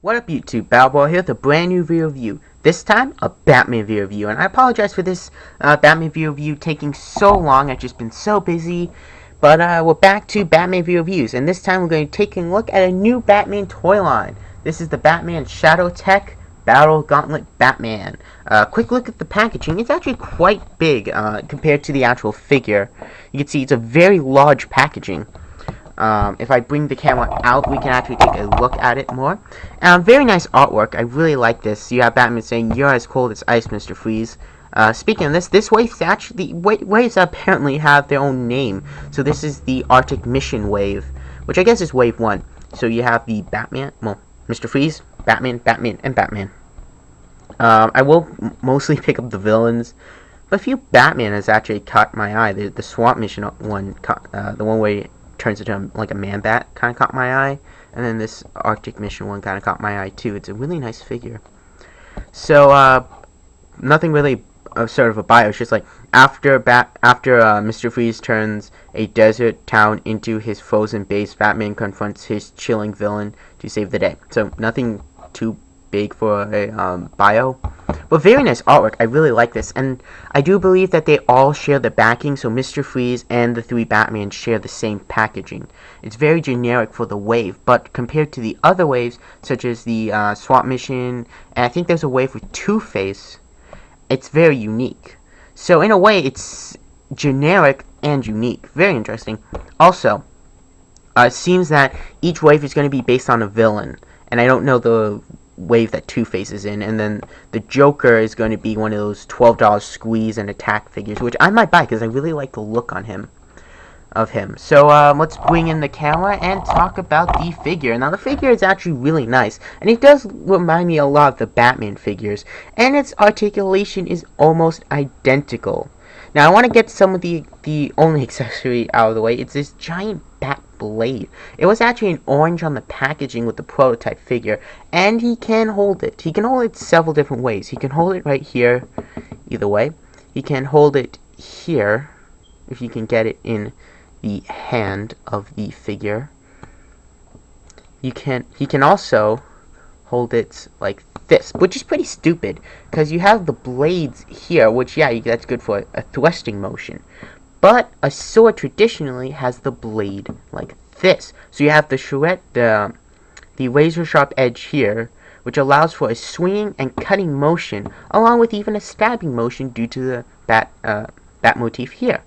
What up YouTube, battlebrowler here with a brand new video review. This time, a Batman video review, and I apologize for this Batman video review taking so long. I've just been so busy, but we're back to Batman video reviews, and this time we're going to take a look at a new Batman toy line. This is the Batman Shadow Tech Battle Gauntlet Batman. Quick look at the packaging. It's actually quite big compared to the actual figure. You can see it's a very large packaging. If I bring the camera out, we can actually take a look at it more. Very nice artwork. I really like this. You have Batman saying, "You're as cold as ice, Mr. Freeze." Speaking of this wave actually, waves apparently have their own name. So this is the Arctic Mission wave, which I guess is wave 1. So you have the Batman, well, Mr. Freeze, Batman, and Batman. I will mostly pick up the villains, but a few Batman has actually caught my eye. The Swamp Mission one, the one where turns into like a man bat, kind of caught my eye, and then this Arctic Mission one kind of caught my eye too. It's a really nice figure. So nothing really sort of a bio. It's just like after Mr. Freeze turns a desert town into his frozen base, Batman confronts his chilling villain to save the day. So nothing too big for a bio, but very nice artwork. I really like this, and I do believe that they all share the backing, so Mr. Freeze and the 3 Batman share the same packaging. It's very generic for the wave, but compared to the other waves, such as the Swamp Mission, and I think there's a wave with Two-Face, it's very unique. So in a way, it's generic and unique. Very interesting. Also, it seems that each wave is going to be based on a villain, and I don't know the wave that Two-Face is in, and then the Joker is going to be one of those $12 squeeze and attack figures, which I might buy because I really like the look on him. So let's bring in the camera and talk about the figure. Now the figure is actually really nice, and it does remind me a lot of the Batman figures, and its articulation is almost identical. Now I want to get some of the only accessory out of the way. It's this giant bat blade. It was actually an orange on the packaging with the prototype figure, and he can hold it. He can hold it several different ways. He can hold it right here, either way. He can hold it here, if you can get it in the hand of the figure. He can also hold it like this, which is pretty stupid, because you have the blades here, which, yeah, that's good for a thrusting motion. But a sword traditionally has the blade like this. So you have the razor sharp edge here, which allows for a swinging and cutting motion, along with even a stabbing motion due to the bat motif here.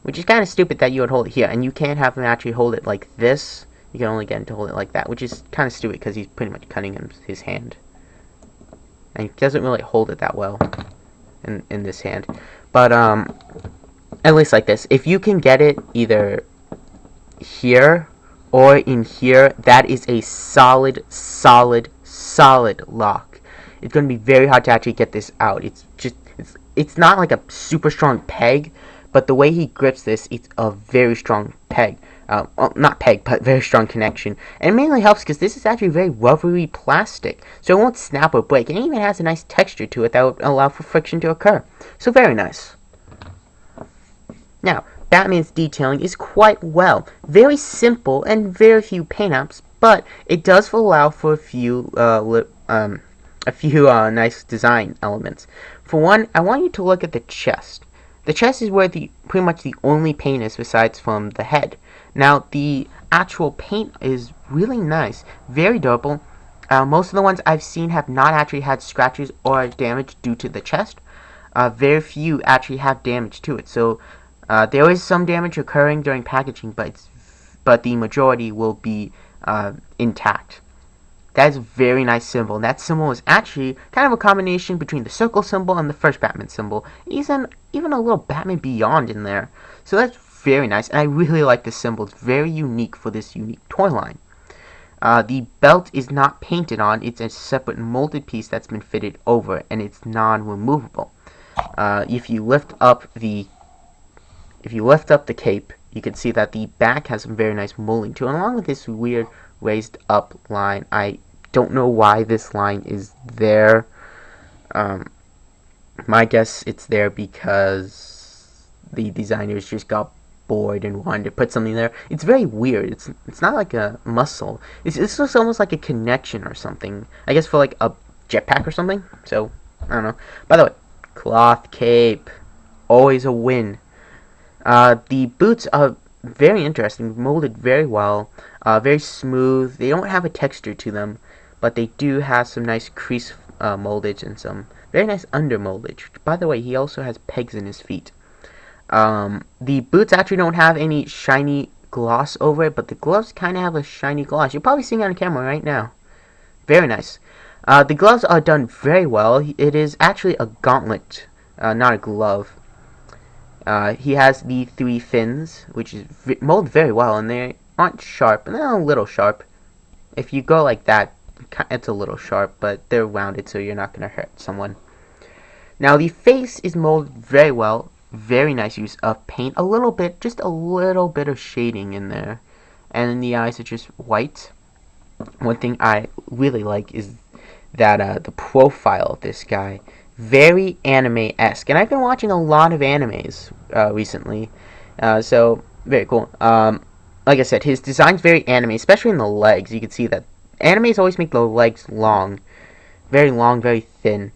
Which is kind of stupid that you would hold it here, and you can't have him actually hold it like this. You can only get him to hold it like that, which is kind of stupid because he's pretty much cutting his hand. And he doesn't really hold it that well in this hand. But at least like this. If you can get it either here or in here, that is a solid lock. It's going to be very hard to actually get this out. It's not like a super strong peg, but the way he grips this, it's a very strong peg. Well, not peg, but very strong connection. And it mainly helps because this is actually very rubbery plastic, so it won't snap or break. And it even has a nice texture to it that would allow for friction to occur. So very nice. Now, Batman's detailing is quite well. Very simple and very few paint-ups, but it does allow for a few nice design elements. For one, I want you to look at the chest. The chest is where pretty much the only paint is besides from the head. Now, the actual paint is really nice, very durable. Most of the ones I've seen have not actually had scratches or damage due to the chest. Very few actually have damage to it. So there is some damage occurring during packaging, but the majority will be intact. That is a very nice symbol. And that symbol is actually kind of a combination between the circle symbol and the first Batman symbol. Even a little Batman Beyond in there. So that's very nice, and I really like this symbol. It's very unique for this unique toy line. The belt is not painted on. It's a separate molded piece that's been fitted over, and it's non-removable. If you lift up the cape, you can see that the back has some very nice molding to it, along with this weird raised up line. I don't know why this line is there. My guess it's there because the designers just got bored and wanted to put something there. It's very weird. It's not like a muscle. It's just almost like a connection or something. I guess for like a jetpack or something. So I don't know. By the way, cloth cape, always a win. The boots are very interesting, molded very well, very smooth. They don't have a texture to them, but they do have some nice crease moldage and some very nice under moldage. By the way, he also has pegs in his feet. The boots actually don't have any shiny gloss over it, but the gloves kind of have a shiny gloss. You're probably seeing it on camera right now. Very nice. The gloves are done very well. It is actually a gauntlet, not a glove. He has the 3 fins, which is molded very well, and they aren't sharp, and they're a little sharp. If you go like that, it's a little sharp, but they're rounded, so you're not going to hurt someone. Now, the face is molded very well. Very nice use of paint. Just a little bit of shading in there. And then the eyes are just white. One thing I really like is that the profile of this guy. Very anime-esque. And I've been watching a lot of animes recently. So, very cool. Like I said, his design's very anime, especially in the legs. You can see that animes always make the legs long. Very long, very thin.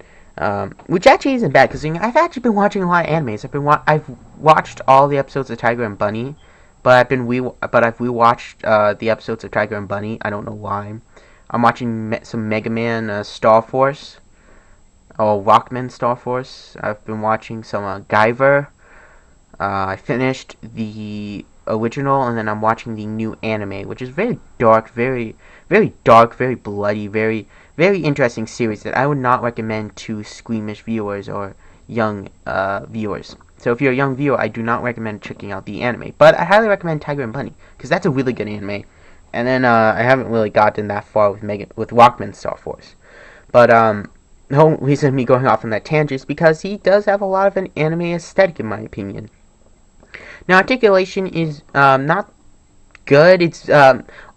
Which actually isn't bad, because I've actually been watching a lot of animes. I've watched all the episodes of Tiger and Bunny, but I've rewatched the episodes of Tiger and Bunny. I don't know why. I'm watching some Mega Man Star Force, or Rockman Star Force. I've been watching some Guyver. I finished the original, and then I'm watching the new anime, which is very dark, very dark, very bloody, very interesting series that I would not recommend to squeamish viewers or young viewers. So if you're a young viewer, I do not recommend checking out the anime, but I highly recommend Tiger and Bunny, because that's a really good anime. And then I haven't really gotten that far with Rockman Star Force, but the whole reason me going off on that tangent is because he does have a lot of an anime aesthetic, in my opinion. Now, articulation is not good. It's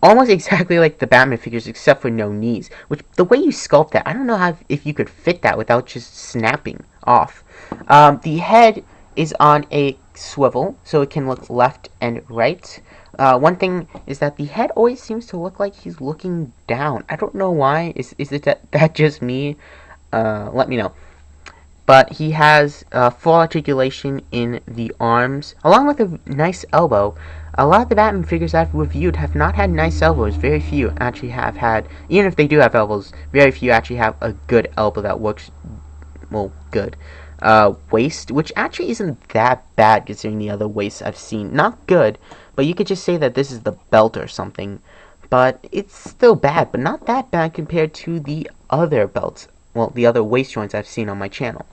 almost exactly like the Batman figures, except for no knees. Which, the way you sculpt that, I don't know if you could fit that without just snapping off. The head is on a swivel, so it can look left and right. One thing is that the head always seems to look like he's looking down. I don't know why. Is it that just me? Let me know. But he has full articulation in the arms, along with a nice elbow. A lot of the Batman figures I've reviewed have not had nice elbows. Very few actually have had, even if they do have elbows, very few actually have a good elbow that works, well, good. Waist, which actually isn't that bad considering the other waists I've seen. Not good, but you could just say that this is the belt or something. But it's still bad, but not that bad compared to the other belts. Well, the other waist joints I've seen on my channel.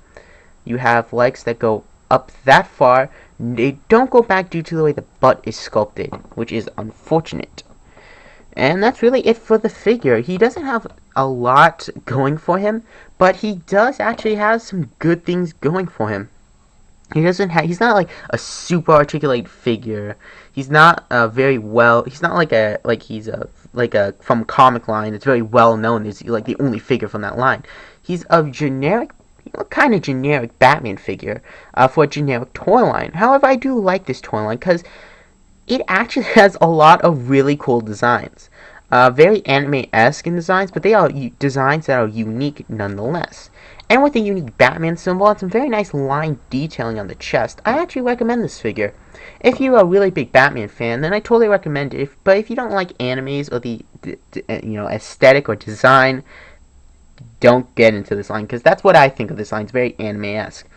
You have legs that go up that far. They don't go back due to the way the butt is sculpted, which is unfortunate. And that's really it for the figure. He doesn't have a lot going for him, but he does actually have some good things going for him. He's not like a super articulate figure. He's not he's not like a from comic line. It's very well known. It's like the only figure from that line. He's a generic, kind of generic Batman figure for a generic toy line. However, I do like this toy line because it actually has a lot of really cool designs. Very anime-esque in designs, but they are designs that are unique nonetheless. And with a unique Batman symbol and some very nice line detailing on the chest, I actually recommend this figure. If you're a really big Batman fan, then I totally recommend it. But if you don't like animes or the aesthetic or design, don't get into this line, because that's what I think of this line. It's very anime-esque.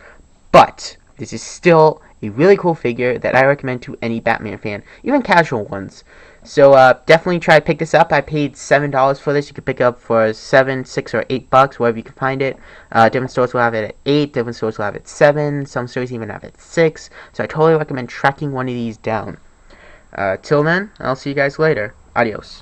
But this is still a really cool figure that I recommend to any Batman fan, even casual ones. So definitely try to pick this up. I paid $7 for this. You can pick it up for $7, $6, or $8, wherever you can find it. Different stores will have it at 8. Different stores will have it at 7. Some stores even have it at 6. So I totally recommend tracking one of these down. Till then, I'll see you guys later. Adios.